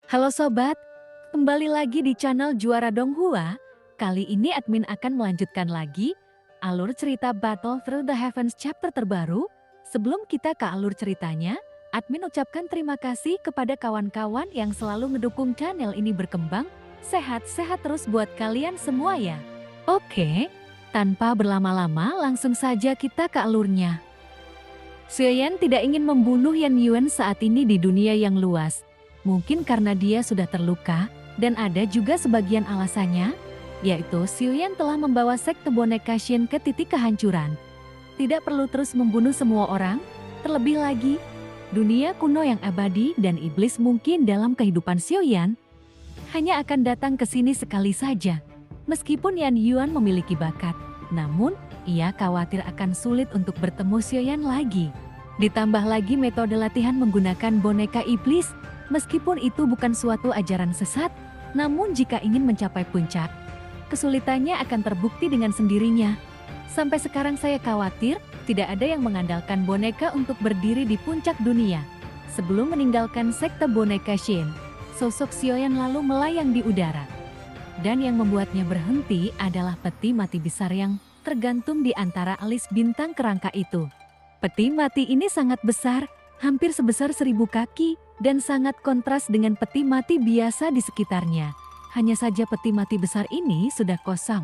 Halo sobat, kembali lagi di channel Juara Donghua. Kali ini admin akan melanjutkan lagi alur cerita Battle Through the Heavens chapter terbaru. Sebelum kita ke alur ceritanya, admin ucapkan terima kasih kepada kawan-kawan yang selalu ngedukung channel ini berkembang. Sehat-sehat terus buat kalian semua ya. Oke, tanpa berlama-lama langsung saja kita ke alurnya. Xiaoyan tidak ingin membunuh Yan Yuan saat ini di dunia yang luas. Mungkin karena dia sudah terluka, dan ada juga sebagian alasannya, yaitu Xiaoyan telah membawa sekte boneka Shin ke titik kehancuran. Tidak perlu terus membunuh semua orang, terlebih lagi, dunia kuno yang abadi dan iblis mungkin dalam kehidupan Xiaoyan hanya akan datang ke sini sekali saja. Meskipun Yan Yuan memiliki bakat, namun ia khawatir akan sulit untuk bertemu Xiaoyan lagi. Ditambah lagi metode latihan menggunakan boneka iblis. Meskipun itu bukan suatu ajaran sesat, namun jika ingin mencapai puncak, kesulitannya akan terbukti dengan sendirinya. Sampai sekarang saya khawatir tidak ada yang mengandalkan boneka untuk berdiri di puncak dunia. Sebelum meninggalkan sekte boneka Shin, sosok Xiaoyan lalu melayang di udara. Dan yang membuatnya berhenti adalah peti mati besar yang tergantung di antara alis bintang kerangka itu. Peti mati ini sangat besar, hampir sebesar 1000 kaki, dan sangat kontras dengan peti mati biasa di sekitarnya. Hanya saja peti mati besar ini sudah kosong.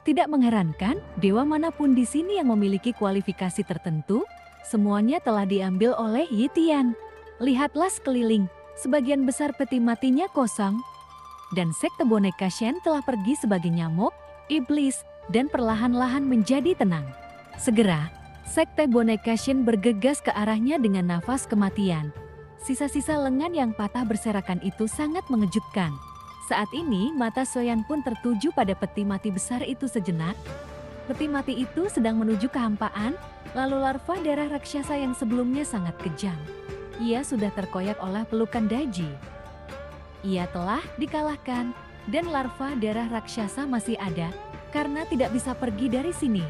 Tidak mengherankan, dewa manapun di sini yang memiliki kualifikasi tertentu, semuanya telah diambil oleh Yi Tian. Lihatlah sekeliling, sebagian besar peti matinya kosong. Dan sekte boneka Shen telah pergi sebagai nyamuk, iblis, dan perlahan-lahan menjadi tenang. Segera, sekte boneka Shin bergegas ke arahnya dengan nafas kematian. Sisa-sisa lengan yang patah berserakan itu sangat mengejutkan. Saat ini mata Xiaoyan pun tertuju pada peti mati besar itu sejenak. Peti mati itu sedang menuju kehampaan, lalu larva darah raksasa yang sebelumnya sangat kejam. Ia sudah terkoyak oleh pelukan Daji. Ia telah dikalahkan, dan larva darah raksasa masih ada, karena tidak bisa pergi dari sini.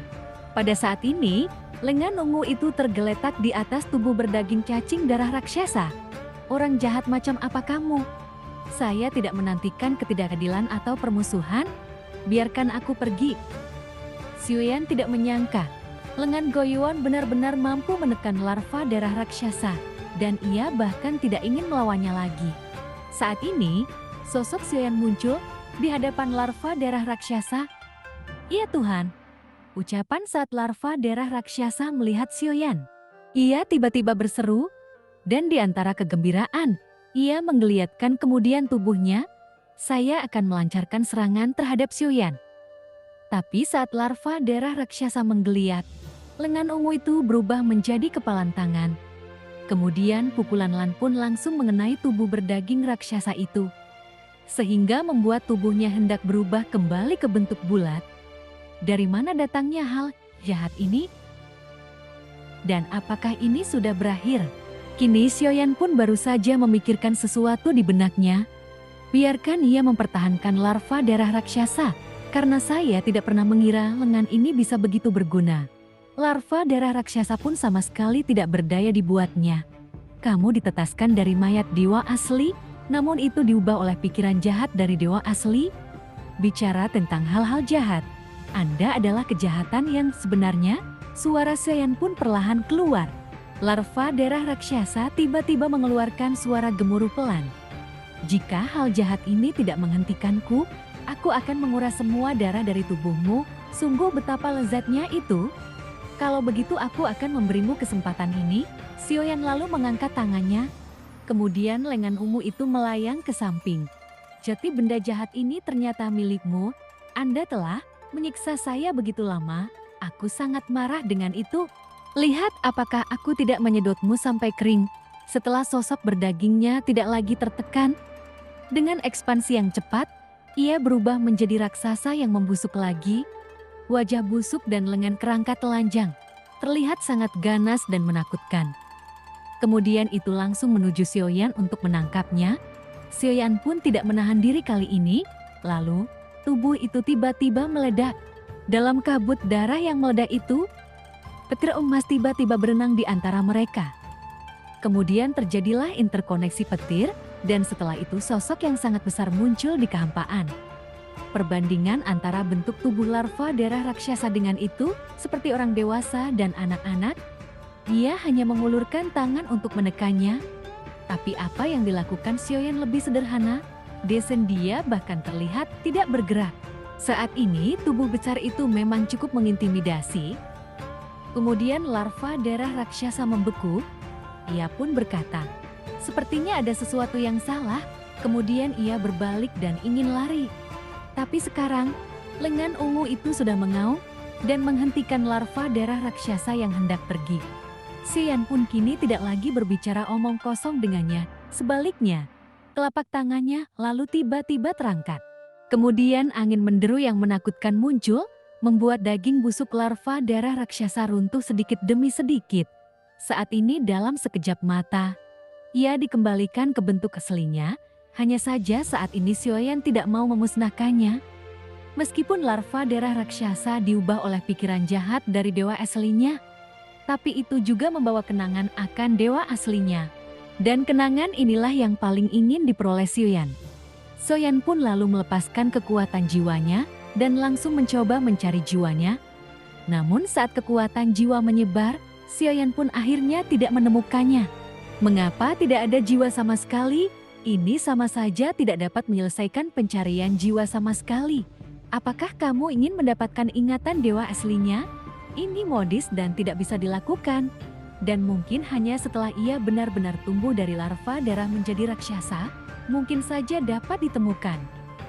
Pada saat ini, lengan ungu itu tergeletak di atas tubuh berdaging cacing darah raksasa. Orang jahat macam apa kamu? Saya tidak menantikan ketidakadilan atau permusuhan. Biarkan aku pergi. Xiaoyan tidak menyangka, lengan Goyuan benar-benar mampu menekan larva darah raksasa, dan ia bahkan tidak ingin melawannya lagi. Saat ini, sosok Xiaoyan muncul di hadapan larva darah raksasa. Ya Tuhan! Ucapan saat larva darah raksasa melihat Xiaoyan. Ia tiba-tiba berseru, dan di antara kegembiraan, ia menggeliatkan kemudian tubuhnya. Saya akan melancarkan serangan terhadap Xiaoyan. Tapi saat larva darah raksasa menggeliat, lengan ungu itu berubah menjadi kepalan tangan. Kemudian pukulan lan pun langsung mengenai tubuh berdaging raksasa itu, sehingga membuat tubuhnya hendak berubah kembali ke bentuk bulat. Dari mana datangnya hal jahat ini? Dan apakah ini sudah berakhir? Kini Xiaoyan pun baru saja memikirkan sesuatu di benaknya. Biarkan ia mempertahankan larva darah raksasa, karena saya tidak pernah mengira lengan ini bisa begitu berguna. Larva darah raksasa pun sama sekali tidak berdaya dibuatnya. Kamu ditetaskan dari mayat dewa asli, namun itu diubah oleh pikiran jahat dari dewa asli? Bicara tentang hal-hal jahat, Anda adalah kejahatan yang sebenarnya. Suara Xiaoyan pun perlahan keluar. Larva darah raksasa tiba-tiba mengeluarkan suara gemuruh pelan. Jika hal jahat ini tidak menghentikanku, aku akan menguras semua darah dari tubuhmu. Sungguh betapa lezatnya itu. Kalau begitu aku akan memberimu kesempatan ini. Xiaoyan lalu mengangkat tangannya. Kemudian lengan ungu itu melayang ke samping. Jati benda jahat ini ternyata milikmu. Anda telah menyiksa saya begitu lama, aku sangat marah dengan itu. Lihat apakah aku tidak menyedotmu sampai kering, setelah sosok berdagingnya tidak lagi tertekan. Dengan ekspansi yang cepat, ia berubah menjadi raksasa yang membusuk lagi. Wajah busuk dan lengan kerangka telanjang, terlihat sangat ganas dan menakutkan. Kemudian itu langsung menuju Xiaoyan untuk menangkapnya. Xiaoyan pun tidak menahan diri kali ini, lalu tubuh itu tiba-tiba meledak. Dalam kabut darah yang meledak itu, petir emas tiba-tiba berenang di antara mereka. Kemudian terjadilah interkoneksi petir, dan setelah itu sosok yang sangat besar muncul di kehampaan. Perbandingan antara bentuk tubuh larva darah raksasa dengan itu, seperti orang dewasa dan anak-anak, dia hanya mengulurkan tangan untuk menekannya. Tapi apa yang dilakukan Xiaoyan lebih sederhana, desen dia bahkan terlihat tidak bergerak. Saat ini tubuh besar itu memang cukup mengintimidasi. Kemudian larva darah raksasa membeku, ia pun berkata, sepertinya ada sesuatu yang salah, kemudian ia berbalik dan ingin lari. Tapi sekarang, lengan ungu itu sudah mengaum dan menghentikan larva darah raksasa yang hendak pergi. Xiaoyan pun kini tidak lagi berbicara omong kosong dengannya, sebaliknya, telapak tangannya lalu tiba-tiba terangkat. Kemudian angin menderu yang menakutkan muncul, membuat daging busuk larva darah raksasa runtuh sedikit demi sedikit. Saat ini dalam sekejap mata, ia dikembalikan ke bentuk aslinya, hanya saja saat ini Xiaoyan tidak mau memusnahkannya. Meskipun larva darah raksasa diubah oleh pikiran jahat dari dewa aslinya, tapi itu juga membawa kenangan akan dewa aslinya. Dan kenangan inilah yang paling ingin diperoleh Xiaoyan. Xiaoyan pun lalu melepaskan kekuatan jiwanya dan langsung mencoba mencari jiwanya. Namun saat kekuatan jiwa menyebar, Xiaoyan pun akhirnya tidak menemukannya. Mengapa tidak ada jiwa sama sekali? Ini sama saja tidak dapat menyelesaikan pencarian jiwa sama sekali. Apakah kamu ingin mendapatkan ingatan dewa aslinya? Ini modis dan tidak bisa dilakukan. Dan mungkin hanya setelah ia benar-benar tumbuh dari larva darah menjadi raksasa, mungkin saja dapat ditemukan.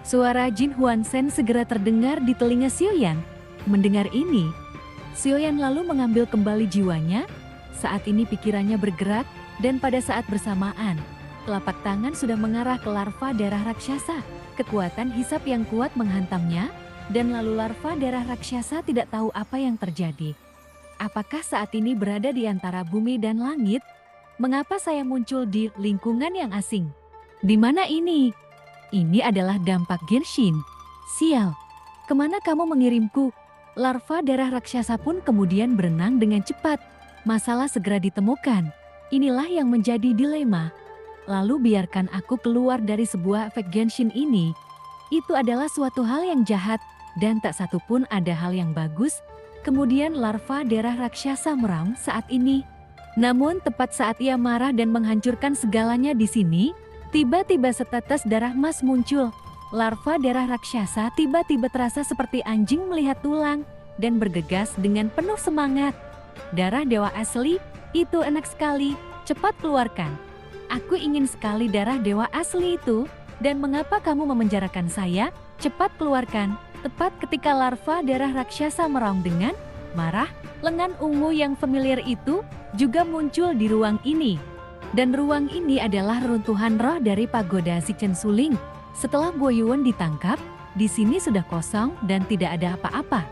Suara Jin Huansen segera terdengar di telinga Xiaoyan. Mendengar ini, Xiaoyan lalu mengambil kembali jiwanya. Saat ini pikirannya bergerak dan pada saat bersamaan, telapak tangan sudah mengarah ke larva darah raksasa. Kekuatan hisap yang kuat menghantamnya dan lalu larva darah raksasa tidak tahu apa yang terjadi. Apakah saat ini berada di antara bumi dan langit? Mengapa saya muncul di lingkungan yang asing? Di mana ini? Ini adalah dampak Genshin. Sial, kemana kamu mengirimku? Larva darah raksasa pun kemudian berenang dengan cepat. Masalah segera ditemukan. Inilah yang menjadi dilema. Lalu biarkan aku keluar dari sebuah efek Genshin ini. Itu adalah suatu hal yang jahat dan tak satu pun ada hal yang bagus. Kemudian larva darah raksasa meraung saat ini. Namun tepat saat ia marah dan menghancurkan segalanya di sini, tiba-tiba setetes darah emas muncul. Larva darah raksasa tiba-tiba terasa seperti anjing melihat tulang dan bergegas dengan penuh semangat. Darah dewa asli, itu enak sekali, cepat keluarkan. Aku ingin sekali darah dewa asli itu, dan mengapa kamu memenjarakan saya? Cepat keluarkan. Tepat ketika larva darah raksasa meraung dengan marah, lengan ungu yang familiar itu juga muncul di ruang ini. Dan ruang ini adalah runtuhan roh dari pagoda Zichen Suling. Setelah Bo Yuan ditangkap, di sini sudah kosong dan tidak ada apa-apa.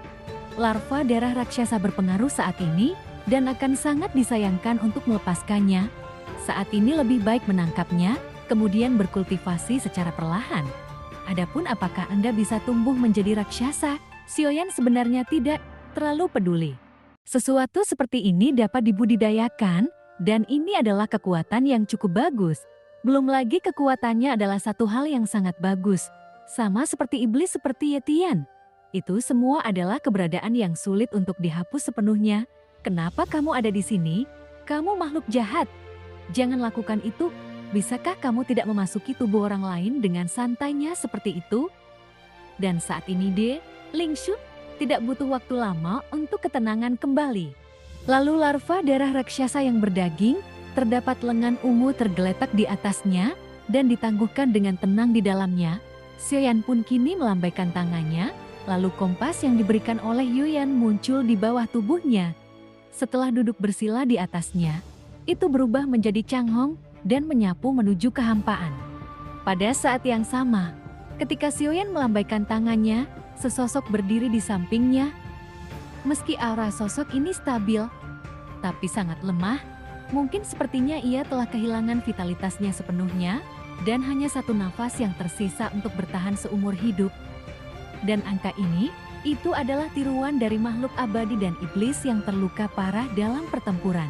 Larva darah raksasa berpengaruh saat ini dan akan sangat disayangkan untuk melepaskannya. Saat ini lebih baik menangkapnya, kemudian berkultivasi secara perlahan. Adapun apakah Anda bisa tumbuh menjadi raksasa, Xiaoyan sebenarnya tidak terlalu peduli. Sesuatu seperti ini dapat dibudidayakan, dan ini adalah kekuatan yang cukup bagus. Belum lagi kekuatannya adalah satu hal yang sangat bagus. Sama seperti iblis seperti Yetian. Itu semua adalah keberadaan yang sulit untuk dihapus sepenuhnya. Kenapa kamu ada di sini? Kamu makhluk jahat. Jangan lakukan itu. Bisakah kamu tidak memasuki tubuh orang lain dengan santainya seperti itu? Dan saat ini Lingshu tidak butuh waktu lama untuk ketenangan kembali. Lalu larva darah raksasa yang berdaging, terdapat lengan ungu tergeletak di atasnya dan ditangguhkan dengan tenang di dalamnya. Xiaoyan pun kini melambaikan tangannya, lalu kompas yang diberikan oleh Yuyan muncul di bawah tubuhnya. Setelah duduk bersila di atasnya, itu berubah menjadi Changhong dan menyapu menuju kehampaan. Pada saat yang sama, ketika Xiaoyan melambaikan tangannya, sesosok berdiri di sampingnya. Meski aura sosok ini stabil, tapi sangat lemah, mungkin sepertinya ia telah kehilangan vitalitasnya sepenuhnya, dan hanya satu nafas yang tersisa untuk bertahan seumur hidup. Dan angka ini, itu adalah tiruan dari makhluk abadi dan iblis yang terluka parah dalam pertempuran.